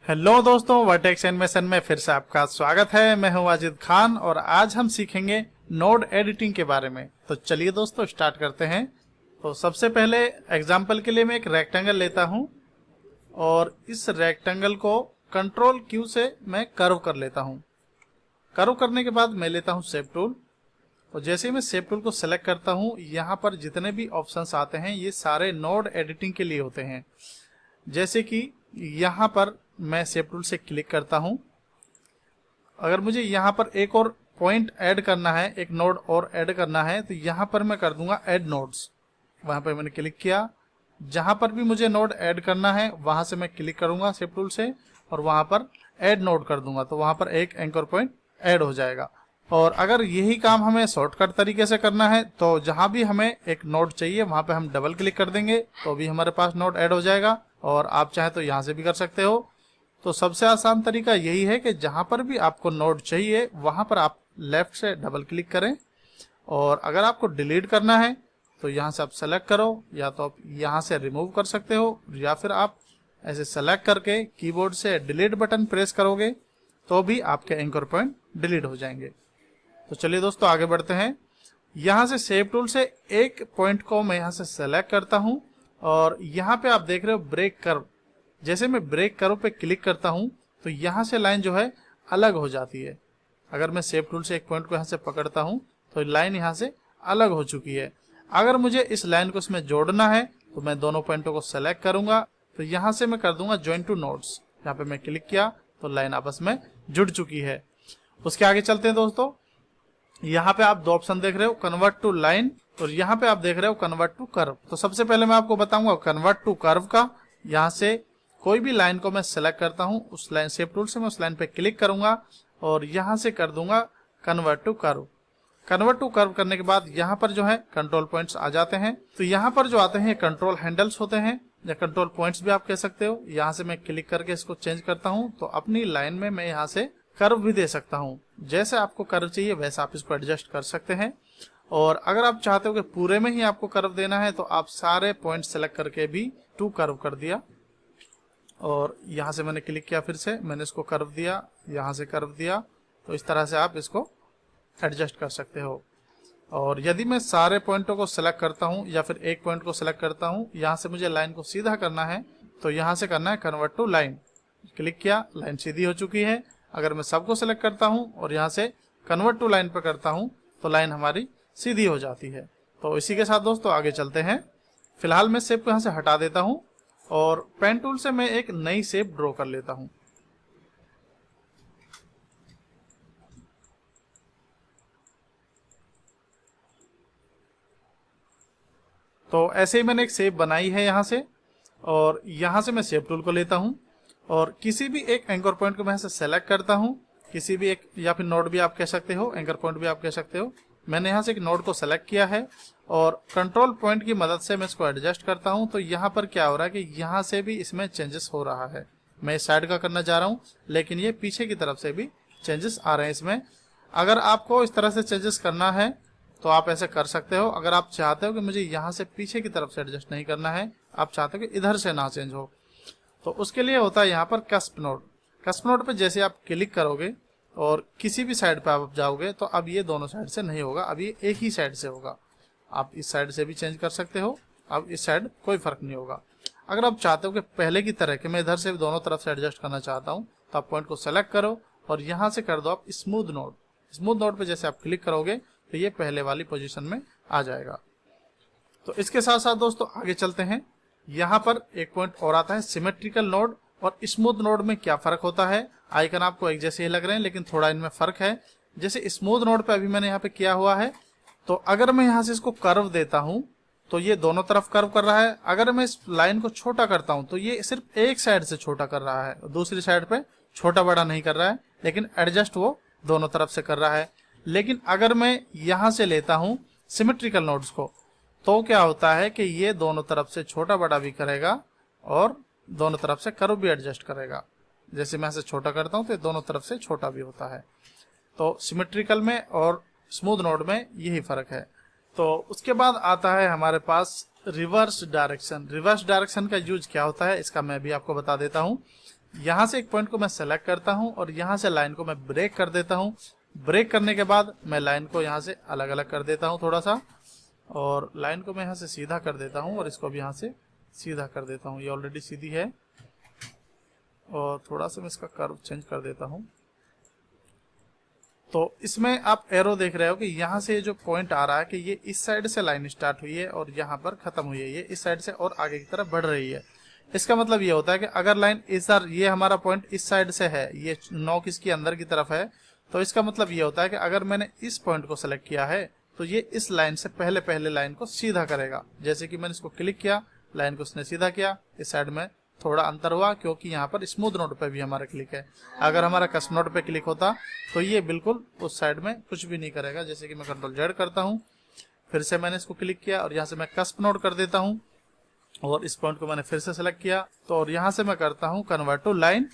Hello दोस्तों, vertex animation में फिर से आपका स्वागत है। मैं हूं वाजिद खान और आज हम सीखेंगे नोड एडिटिंग के बारे में। तो चलिए दोस्तों स्टार्ट करते हैं। तो सबसे पहले एग्जांपल के लिए मैं एक रेक्टेंगल लेता हूं और इस रेक्टेंगल को कंट्रोल क्यू से मैं कर्व कर लेता हूं। कर्व करने के बाद मैं लेता हूं शेप टूल और जैसे ही मैं शेप टूल को सेलेक्ट करता हूं, यहाँ पर जितने भी ऑप्शंस आते हैं ये सारे नोड एडिटिंग के लिए होते हैं। जैसे कि यहाँ पर मैं शेप टूल से क्लिक करता हूं। अगर मुझे यहाँ पर एक और पॉइंट ऐड करना है, एक नोड और ऐड करना है, तो यहाँ पर मैं कर दूंगा ऐड नोड्स। वहां पर मैंने क्लिक किया, जहां पर भी मुझे नोड ऐड करना है वहां से मैं क्लिक करूंगा शेप टूल से और वहां पर ऐड नोड कर दूंगा, तो वहां पर एक एंकर पॉइंट ऐड हो जाएगा। और अगर यही काम हमें शॉर्टकट तरीके से करना है तो जहां भी हमें एक नोड चाहिए वहां पे हम डबल क्लिक कर देंगे तो भी हमारे पास नोड ऐड हो जाएगा। और आप चाहे तो यहां से भी कर सकते हो। तो सबसे आसान तरीका यही है कि जहां पर भी आपको नोड चाहिए वहां पर आप लेफ्ट से डबल क्लिक करें। और अगर आपको डिलीट करना है तो यहां से आप सेलेक्ट करो, या तो आप यहां से रिमूव कर सकते हो या फिर आप ऐसे सेलेक्ट करके कीबोर्ड से डिलीट बटन प्रेस करोगे तो भी आपके एंकर पॉइंट डिलीट हो जाएंगे। तो चलिए दोस्तों आगे बढ़ते हैं। यहां से शेप टूल से एक पॉइंट को मैं यहां से सेलेक्ट करता हूं और यहां पे आप देख रहे हो ब्रेक कर्व। जैसे मैं ब्रेक कर्व पे क्लिक करता हूं तो यहां से लाइन जो है अलग हो जाती है। अगर मैं शेप टूल से एक पॉइंट को यहां से पकड़ता हूं तो लाइन यहां से अलग हो चुकी है। अगर मुझे इस लाइन को इसमें जोड़ना है तो मैं दोनों पॉइंटों को सेलेक्ट करूंगा, तो यहां से मैं कर दूंगा ज्वाइन टू नोड्स। यहाँ पे मैं क्लिक किया तो लाइन आपस में जुड़ चुकी है। उसके आगे चलते हैं दोस्तों। यहाँ पे आप दो ऑप्शन देख रहे हो, कन्वर्ट टू लाइन, और यहाँ पे आप देख रहे हो कन्वर्ट टू कर्व। तो सबसे पहले मैं आपको बताऊंगा कन्वर्ट टू कर्व का। यहाँ से कोई भी लाइन को मैं सेलेक्ट करता हूँ, उस लाइन शेप टूल से मैं उस लाइन पे क्लिक करूंगा और यहाँ से कर दूंगा convert to curve. Convert to curve करने के बाद यहाँ पर जो है कंट्रोल पॉइंट्स आ जाते हैं। तो यहाँ पर जो आते हैं कंट्रोल हैंडल्स होते हैं या कंट्रोल पॉइंट्स भी आप कह सकते हो। यहाँ से मैं क्लिक करके इसको चेंज करता हूँ तो अपनी लाइन में मैं यहाँ से कर्व भी दे सकता हूँ। जैसे आपको कर्व चाहिए वैसा आप इसको एडजस्ट कर सकते हैं। और अगर आप चाहते हो कि पूरे में ही आपको कर्व देना है तो आप सारे पॉइंट सेलेक्ट करके भी टू कर्व कर दिया और यहाँ से मैंने क्लिक किया, फिर से मैंने इसको कर्व दिया, यहाँ से कर्व दिया। तो इस तरह से आप इसको एडजस्ट कर सकते हो। और यदि मैं सारे पॉइंटों को सेलेक्ट करता हूँ या फिर एक पॉइंट को सेलेक्ट करता हूँ, यहाँ से मुझे लाइन को सीधा करना है तो यहाँ से करना है कन्वर्ट टू लाइन। क्लिक किया, लाइन सीधी हो चुकी है। अगर मैं सबको सेलेक्ट करता हूँ और यहाँ से कन्वर्ट टू लाइन पर करता हूँ तो लाइन हमारी सीधी हो जाती है। तो इसी के साथ दोस्तों आगे चलते हैं। फिलहाल मैं शेप को यहाँ से हटा देता हूँ और पेन टूल से मैं एक नई शेप ड्रॉ कर लेता हूँ। तो ऐसे ही मैंने एक शेप बनाई है यहाँ से, और यहाँ से मैं शेप टूल को लेता हूँ और किसी भी एक एंकर पॉइंट को मैं यहाँ से सेलेक्ट करता हूँ। किसी भी एक, या फिर नोड भी आप कह सकते हो, एंकर पॉइंट भी आप कह सकते हो। मैंने यहाँ से एक नोड को सेलेक्ट किया है और कंट्रोल पॉइंट की मदद से मैं इसको एडजस्ट करता हूँ। तो यहाँ पर क्या हो रहा है कि यहाँ से भी इसमें चेंजेस हो रहा है। मैं इस साइड का करना चाह रहा हूँ लेकिन ये पीछे की तरफ से भी चेंजेस आ रहे हैं इसमें। अगर आपको इस तरह से चेंजेस करना है तो आप ऐसे कर सकते हो। अगर आप चाहते हो कि मुझे यहाँ से पीछे की तरफ से एडजस्ट नहीं करना है, आप चाहते हो कि इधर से ना चेंज हो, तो उसके लिए होता है यहाँ पर कस्प नोड। कस्प नोड पे जैसे आप क्लिक करोगे और किसी भी साइड पे आप जाओगे तो अब ये दोनों साइड से नहीं होगा, अब ये एक ही साइड से होगा। आप इस साइड से भी चेंज कर सकते हो, अब इस साइड कोई फर्क नहीं होगा। अगर आप चाहते हो कि पहले की तरह कि मैं इधर से भी दोनों तरफ से एडजस्ट करना चाहता हूँ तो आप पॉइंट को सेलेक्ट करो और यहाँ से कर दो आप स्मूथ नोड। स्मूथ नोड पे जैसे आप क्लिक करोगे तो ये पहले वाली पोजीशन में आ जाएगा। तो इसके साथ साथ दोस्तों आगे चलते हैं। यहाँ पर एक पॉइंट और आता है सिमेट्रिकल नोड और स्मूथ नोड में क्या फर्क होता है। आइकन आपको एक जैसे ही लग रहे हैं लेकिन थोड़ा इनमें फर्क है। जैसे स्मूथ नोड पे अभी मैंने यहाँ पे किया हुआ है, तो अगर मैं यहाँ से इसको कर्व देता हूँ तो ये दोनों तरफ कर्व कर रहा है। अगर मैं इस लाइन को छोटा करता हूँ तो ये सिर्फ एक साइड से छोटा कर रहा है, दूसरी साइड पे छोटा बड़ा नहीं कर रहा है, लेकिन एडजस्ट वो दोनों तरफ से कर रहा है। लेकिन अगर मैं यहाँ से लेता हूँ सिमेट्रिकल नोड्स को तो क्या होता है कि ये दोनों तरफ से छोटा बड़ा भी करेगा और दोनों तरफ से कर्व भी एडजस्ट करेगा। जैसे मैं इसे छोटा करता हूँ तो ये दोनों तरफ से छोटा भी होता है। तो सिमेट्रिकल में और स्मूथ नोड में यही फर्क है। तो उसके बाद आता है हमारे पास रिवर्स डायरेक्शन। रिवर्स डायरेक्शन का यूज क्या होता है इसका मैं भी आपको बता देता हूँ। यहाँ से एक पॉइंट को मैं सेलेक्ट करता हूँ और यहाँ से लाइन को मैं ब्रेक कर देता हूँ। ब्रेक करने के बाद मैं लाइन को यहाँ से अलग अलग कर देता हूँ थोड़ा सा, और लाइन को मैं यहाँ से सीधा कर देता हूँ और इसको भी यहाँ से सीधा कर देता हूँ। ये ऑलरेडी सीधी है और थोड़ा सा मैं इसका कर्व चेंज कर देता हूँ। तो इसमें आप एरो देख रहे हो कि यहाँ से जो पॉइंट आ रहा है कि ये इस साइड से लाइन स्टार्ट हुई है और यहाँ पर खत्म हुई है, ये इस साइड से और आगे की तरफ बढ़ रही है। इसका मतलब ये होता है कि अगर लाइन ये हमारा पॉइंट इस साइड से है, ये नोक इसकी अंदर की तरफ है, तो इसका मतलब ये होता है कि अगर मैंने इस पॉइंट को सेलेक्ट किया है तो ये इस लाइन से पहले लाइन को सीधा करेगा। जैसे कि मैंने इसको क्लिक किया, लाइन को इसने सीधा किया, इस साइड में थोड़ा अंतर हुआ क्योंकि यहाँ पर स्मूथ नोड पे भी हमारा क्लिक है। अगर हमारा कस्प नोड पे क्लिक होता तो ये बिल्कुल उस साइड में कुछ भी नहीं करेगा। जैसे कि मैं कंट्रोल जेड करता हूँ, फिर से मैंने इसको क्लिक किया और यहाँ से मैं कस्प नोड कर देता हूँ और इस पॉइंट को मैंने फिर से सेलेक्ट किया। तो और यहाँ से मैं करता हूँ कन्वर्ट टू लाइन।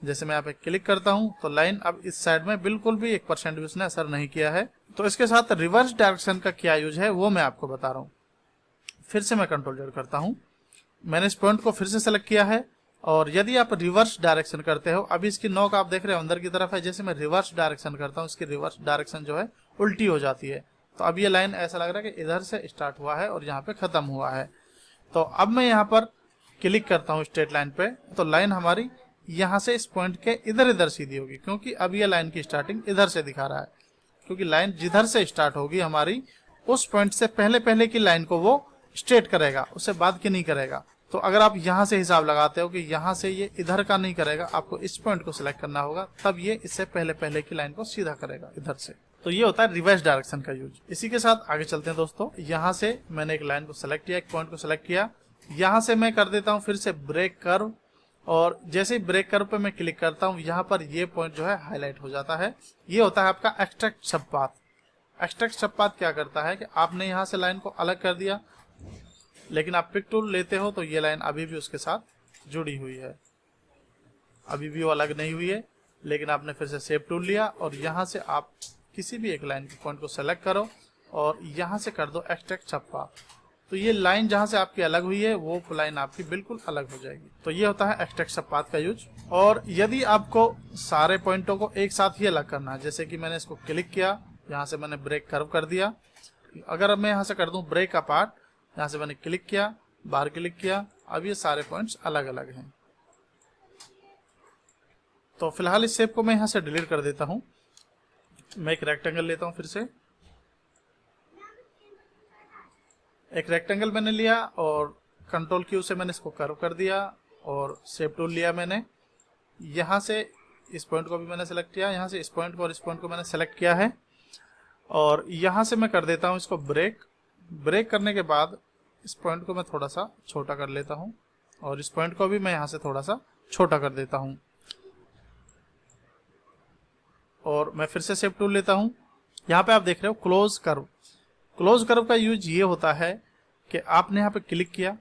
जैसे मैं यहाँ पे क्लिक करता हूँ तो लाइन अब इस साइड में बिल्कुल भी 1% भी उसने असर नहीं किया है। तो इसके साथ रिवर्स डायरेक्शन का क्या यूज है वो मैं आपको बता रहा हूँ। फिर से मैं कंट्रोल जेड करता हूँ, मैंने इस पॉइंट को फिर से सेलेक्ट किया है और यदि आप रिवर्स डायरेक्शन करते हो, अभी इसकी नोक आप देख रहे हो अंदर की तरफ है, जैसे मैं रिवर्स डायरेक्शन करता हूँ इसकी रिवर्स डायरेक्शन जो है उल्टी हो जाती है। तो अब ये लाइन ऐसा लग रहा है कि इधर से स्टार्ट हुआ है और यहाँ पे खत्म हुआ है। तो अब मैं यहाँ पर क्लिक करता हूँ स्ट्रेट लाइन पे, तो लाइन हमारी यहाँ से इस पॉइंट के इधर इधर सीधी होगी, क्योंकि अब ये लाइन की स्टार्टिंग इधर से दिखा रहा है। क्योंकि लाइन जिधर से स्टार्ट होगी हमारी, उस पॉइंट से पहले की लाइन को वो स्ट्रेट करेगा, उससे बाद की नहीं करेगा। तो अगर आप यहाँ से हिसाब लगाते हो कि यहाँ से ये इधर का नहीं करेगा, आपको इस पॉइंट को सिलेक्ट करना होगा, तब ये इससे पहले की लाइन को सीधा करेगा इधर से। तो ये होता है रिवर्स डायरेक्शन का यूज। इसी के साथ आगे चलते हैं दोस्तों। यहाँ से मैंने एक लाइन को सेलेक्ट किया, एक पॉइंट को सेलेक्ट किया, यहाँ से मैं कर देता हूँ फिर से ब्रेक कर्व, और जैसे ही ब्रेक कर्व पे मैं क्लिक करता हूँ यहाँ पर ये पॉइंट जो है हाईलाइट हो जाता है। ये होता है आपका एक्सट्रैक्ट सबपाथ। एक्सट्रैक्ट सबपाथ क्या करता है कि आपने यहाँ से लाइन को अलग कर दिया, लेकिन आप पिक टूल लेते हो तो ये लाइन अभी भी उसके साथ जुड़ी हुई है, अभी भी वो अलग नहीं हुई है। लेकिन आपने फिर से शेप टूल लिया और यहाँ से आप किसी भी एक लाइन के पॉइंट को सेलेक्ट करो और यहाँ से कर दो एक्सट्रैक्ट सबपाथ। तो ये लाइन जहाँ से आपकी अलग हुई है वो लाइन आपकी बिल्कुल अलग हो जाएगी। तो ये होता है एक्सट्रैक्ट सबपाथ का यूज। और यदि आपको सारे पॉइंटों को एक साथ ही अलग करना है, जैसे कि मैंने इसको क्लिक किया, यहाँ से मैंने ब्रेक कर्व कर दिया, अगर मैं यहाँ से कर दूं ब्रेक अपार्ट, यहाँ से मैंने क्लिक किया, बाहर क्लिक किया, अब ये सारे पॉइंट्स अलग अलग हैं। तो फिलहाल इस शेप को मैं यहाँ से डिलीट कर देता हूँ। मैं एक रेक्टेंगल लेता हूँ, फिर से एक रेक्टेंगल मैंने लिया और कंट्रोल क्यू से मैंने इसको कर्व कर दिया और शेप टूल लिया मैंने। यहाँ से इस पॉइंट को भी मैंने सेलेक्ट किया, यहाँ से इस पॉइंट को और इस पॉइंट को मैंने सेलेक्ट किया है और यहाँ से मैं कर देता हूँ इसको ब्रेक। ब्रेक करने के बाद इस पॉइंट को मैं थोड़ा सा छोटा कर लेता हूँ और इस पॉइंट को भी मैं यहाँ से थोड़ा सा छोटा कर देता हूँ और मैं फिर से शेप टूल लेता हूँ। यहाँ पे आप देख रहे हो क्लोज कर्व। क्लोज कर्व का यूज ये होता है कि आपने यहाँ पे क्लिक किया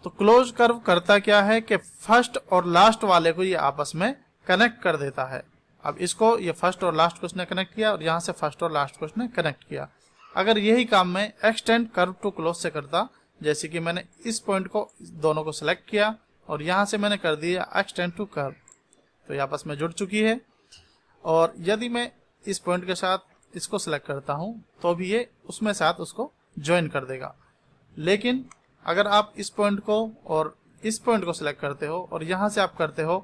तो क्लोज कर्व करता क्या है कि फर्स्ट और लास्ट वाले को ये आपस में कनेक्ट कर देता है। अब इसको ये फर्स्ट और लास्ट को इसने कनेक्ट किया और यहाँ से फर्स्ट और लास्ट को इसने कनेक्ट किया। अगर यही काम मैं एक्सटेंड कर्व टू क्लोज से करता, जैसे कि मैंने इस पॉइंट को दोनों को सिलेक्ट किया और यहाँ से मैंने कर दिया एक्सटेंड टू कर्व, तो ये आपस में जुड़ चुकी है। और यदि मैं इस पॉइंट के साथ इसको सिलेक्ट करता हूं तो भी ये उसमें साथ उसको ज्वाइन कर देगा। लेकिन अगर आप इस पॉइंट को और इस पॉइंट को सिलेक्ट करते हो और यहाँ से आप करते हो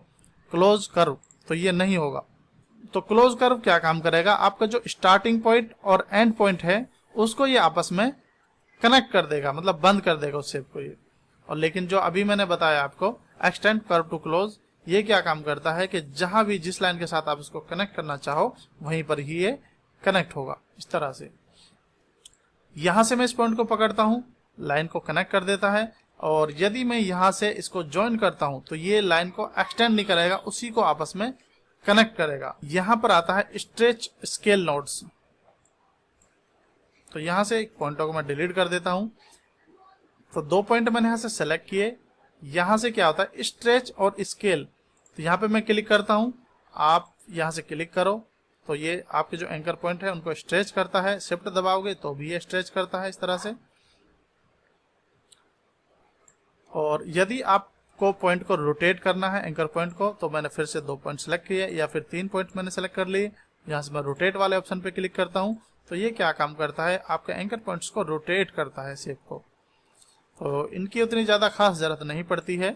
क्लोज कर्व, तो ये नहीं होगा। तो क्लोज कर्व क्या काम करेगा, आपका जो स्टार्टिंग पॉइंट और एंड पॉइंट है उसको ये आपस में कनेक्ट कर देगा, मतलब बंद कर देगा उस शेप को ये। और लेकिन जो अभी मैंने बताया आपको एक्सटेंड कर्व टू क्लोज, ये क्या काम करता है कि जहां भी जिस लाइन के साथ आप इसको कनेक्ट करना चाहो वहीं पर ही ये कनेक्ट होगा। इस तरह से यहां से मैं इस पॉइंट को पकड़ता हूं, लाइन को कनेक्ट कर देता है और यदि मैं यहां से इसको ज्वाइन करता हूं तो ये लाइन को एक्सटेंड नहीं करेगा, उसी को आपस में कनेक्ट करेगा। यहां पर आता है स्ट्रेच स्केल नोड्स। तो यहां से एक पॉइंटों को मैं डिलीट कर देता हूं। तो दो पॉइंट मैंने यहां से सेलेक्ट किए, यहां से क्या होता है स्ट्रेच और स्केल। तो यहां पे मैं क्लिक करता हूं, आप यहां से क्लिक करो तो ये आपके जो एंकर पॉइंट है उनको स्ट्रेच करता है, शिफ्ट दबाओगे तो भी ये स्ट्रेच करता है इस तरह से। और यदि आप आपको पॉइंट को रोटेट करना है, एंकर पॉइंट को, तो मैंने फिर से 2 पॉइंट सेलेक्ट किए या फिर 3 पॉइंट मैंने सेलेक्ट कर लिए। यहाँ से मैं रोटेट वाले ऑप्शन पे क्लिक करता हूँ तो ये क्या काम करता है, आपके एंकर पॉइंट्स को रोटेट करता है शेप को। तो इनकी उतनी ज़्यादा खास ज़रूरत नहीं पड़ती है।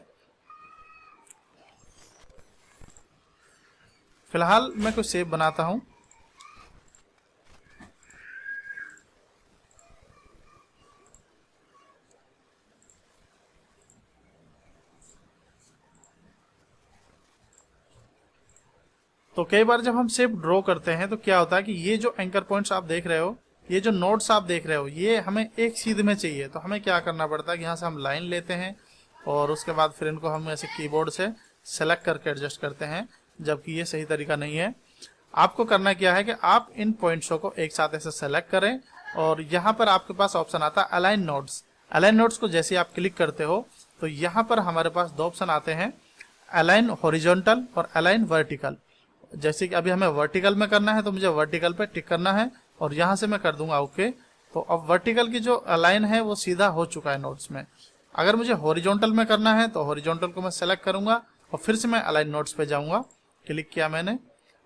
फिलहाल मैं कुछ शेप बनाता हूँ। तो कई बार जब हम शेप ड्रॉ करते हैं तो क्या होता है कि ये जो एंकर पॉइंट्स आप देख रहे हो, ये जो नोड्स आप देख रहे हो, ये हमें एक सीध में चाहिए। तो हमें क्या करना पड़ता है कि यहाँ से हम लाइन लेते हैं और उसके बाद फिर इनको हम ऐसे कीबोर्ड से सेलेक्ट करके एडजस्ट करते हैं, जबकि ये सही तरीका नहीं है। आपको करना क्या है कि आप इन पॉइंट्सों को एक साथ ऐसे सेलेक्ट करें और यहाँ पर आपके पास ऑप्शन आता है अलाइन नोड्स। अलाइन नोड्स को जैसे आप क्लिक करते हो तो यहाँ पर हमारे पास 2 ऑप्शन आते हैं, अलाइन हॉरिजॉन्टल और अलाइन वर्टिकल। जैसे कि अभी हमें वर्टिकल में करना है तो मुझे वर्टिकल पे टिक करना है और यहाँ से मैं कर दूंगा ओके। तो अब वर्टिकल की जो अलाइन है वो सीधा हो चुका है नोट्स में। अगर मुझे हॉरिजॉन्टल में करना है तो हॉरिजॉन्टल को मैं सेलेक्ट करूंगा और फिर से मैं अलाइन नोट्स पे जाऊंगा, क्लिक किया मैंने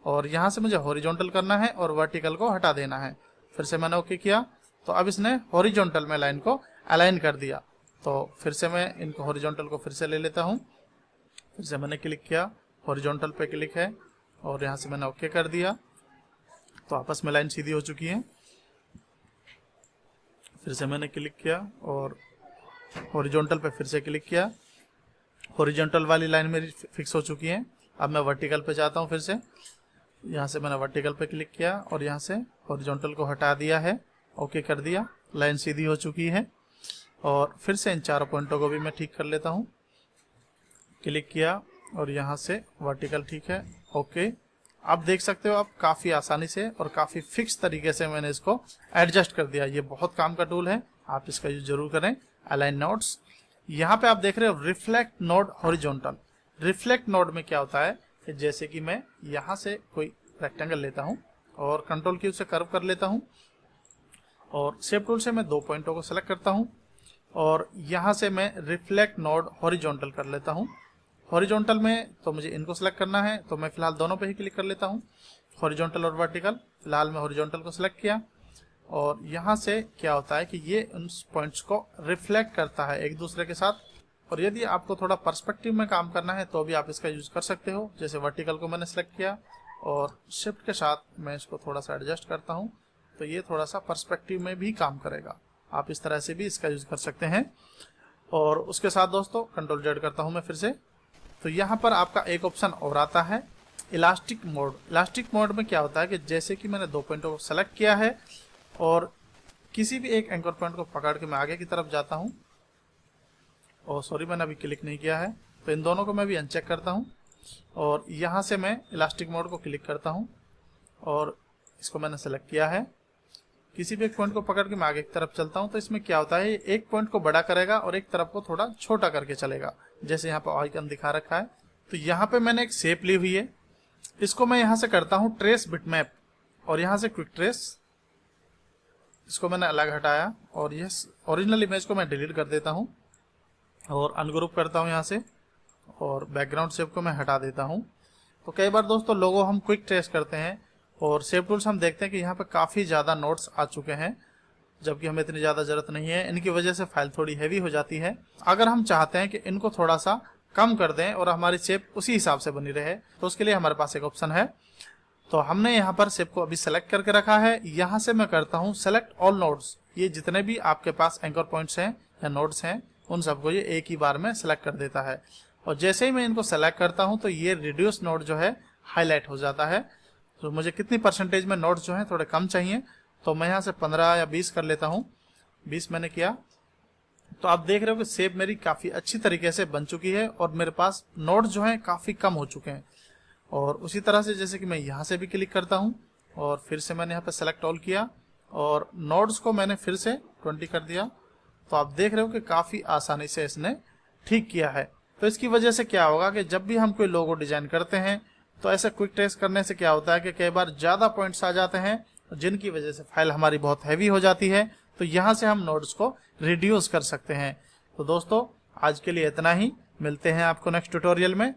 और यहाँ से मुझे हॉरिजॉन्टल करना है और वर्टिकल को हटा देना है। फिर से मैंने ओके किया तो अब इसने हॉरिजॉन्टल में लाइन को अलाइन कर दिया। तो फिर से मैं इनको हॉरिजॉन्टल को फिर से ले लेता हूँ। फिर से मैंने क्लिक किया, हॉरिजॉन्टल पे क्लिक है और यहाँ से मैंने ओके कर दिया तो आपस में लाइन सीधी हो चुकी है। फिर से मैंने क्लिक किया और हॉरिजॉन्टल पे फिर से क्लिक किया, हॉरिजॉन्टल वाली लाइन मेरी फिक्स हो चुकी है। अब मैं वर्टिकल पे जाता हूँ, फिर से यहाँ से मैंने वर्टिकल पे क्लिक किया और यहाँ से हॉरिजॉन्टल को हटा दिया है, ओके कर दिया, लाइन सीधी हो चुकी है। और फिर से इन 4 पॉइंटों को भी मैं ठीक कर लेता हूँ, क्लिक किया और यहाँ से वर्टिकल ठीक है, ओके। आप देख सकते हो आप काफ़ी आसानी से और काफ़ी फिक्स तरीके से मैंने इसको एडजस्ट कर दिया। ये बहुत काम का टूल है, आप इसका यूज जरूर करें। अलाइन नोड्स, यहाँ पे आप देख रहे हो reflect node horizontal. Reflect node में क्या होता है कि जैसे कि मैं यहाँ से कोई रेक्टेंगल लेता हूँ और कंट्रोल की से कर्व कर लेता हूँ और शेप टूल से मैं 2 पॉइंटों को सेलेक्ट करता हूँ और यहाँ से मैं रिफ्लेक्ट नोड हॉरिजॉन्टल कर लेता हूँ। हॉरिजॉन्टल में तो मुझे इनको सेलेक्ट करना है तो मैं फिलहाल दोनों पे ही क्लिक कर लेता हूँ, हॉरिजॉन्टल और वर्टिकल। फिलहाल मैं हॉरिजॉन्टल को सेलेक्ट किया और यहाँ से क्या होता है कि ये उन पॉइंट्स को रिफ्लेक्ट करता है एक दूसरे के साथ। और यदि आपको थोड़ा पर्सपेक्टिव में काम करना है तो भी आप इसका यूज कर सकते हो। जैसे वर्टिकल को मैंने सेलेक्ट किया और शिफ्ट के साथ मैं इसको थोड़ा सा एडजस्ट करता हूँ तो ये थोड़ा सा पर्सपेक्टिव में भी काम करेगा। आप इस तरह से भी इसका यूज कर सकते हैं। और उसके साथ दोस्तों कंट्रोल जेड करता हूँ मैं फिर से, तो यहाँ पर आपका एक ऑप्शन और आता है इलास्टिक मोड। इलास्टिक मोड में क्या होता है कि जैसे कि मैंने 2 पॉइंटों को सेलेक्ट किया है और किसी भी एक एंकर पॉइंट को पकड़ के मैं आगे की तरफ जाता हूँ, और सॉरी मैंने अभी क्लिक नहीं किया है तो इन दोनों को मैं भी अनचेक करता हूँ और यहाँ से मैं इलास्टिक मोड को क्लिक करता हूँ और इसको मैंने सेलेक्ट किया है। किसी भी एक पॉइंट को पकड़ के मैं आगे की तरफ चलता हूँ तो इसमें क्या होता है, एक पॉइंट को बड़ा करेगा और एक तरफ को थोड़ा छोटा करके चलेगा, जैसे यहाँ पर आइकन दिखा रखा है। तो यहाँ पे मैंने एक शेप ली हुई है, इसको मैं यहाँ से करता हूँ ट्रेस बिटमैप और यहाँ से क्विक ट्रेस, इसको मैंने अलग हटाया और ये ओरिजिनल इमेज को मैं डिलीट कर देता हूँ और अनग्रुप करता हूँ यहाँ से और बैकग्राउंड शेप को मैं हटा देता हूँ। तो कई बार दोस्तों लोगों हम क्विक ट्रेस करते हैं और शेप टूल्स हम देखते हैं कि यहाँ पे काफ़ी ज़्यादा नोट्स आ चुके हैं, जबकि हमें इतनी ज़्यादा ज़रूरत नहीं है। इनकी वजह से फाइल थोड़ी हैवी हो जाती है। अगर हम चाहते हैं कि इनको थोड़ा सा कम कर दें और हमारी शेप उसी हिसाब से बनी रहे तो उसके लिए हमारे पास एक ऑप्शन है। तो हमने यहाँ पर शेप को अभी सेलेक्ट करके रखा है। यहाँ से मैं करता हूँ सेलेक्ट ऑल नोड्स। ये जितने भी आपके पास एंकर पॉइंट्स हैं या नोड्स हैं उन सबको ये एक ही बार में सेलेक्ट कर देता है। और जैसे ही मैं इनको सेलेक्ट करता हूँ तो ये रिड्यूस नोड जो है हाईलाइट हो जाता है। तो मुझे कितनी परसेंटेज में नोड्स जो हैं थोड़े कम चाहिए तो मैं यहाँ से 15 या 20 कर लेता हूँ। 20 मैंने किया तो आप देख रहे हो कि शेप मेरी काफ़ी अच्छी तरीके से बन चुकी है और मेरे पास नोड्स जो हैं काफ़ी कम हो चुके हैं। और उसी तरह से जैसे कि मैं यहाँ से भी क्लिक करता हूँ और फिर से मैंने यहाँ पे सेलेक्ट ऑल किया और नोड्स को मैंने फिर से 20 कर दिया। तो आप देख रहे हो कि काफ़ी आसानी से इसने ठीक किया है। तो इसकी वजह से क्या होगा कि जब भी हम कोई लोगो डिजाइन करते हैं तो ऐसे क्विक ट्रेस करने से क्या होता है कि कई बार ज़्यादा पॉइंट्स आ जाते हैं जिनकी वजह से फाइल हमारी बहुत हैवी हो जाती है। तो यहाँ से हम नोड्स को रिड्यूस कर सकते हैं। तो दोस्तों आज के लिए इतना ही। मिलते हैं आपको नेक्स्ट ट्यूटोरियल में।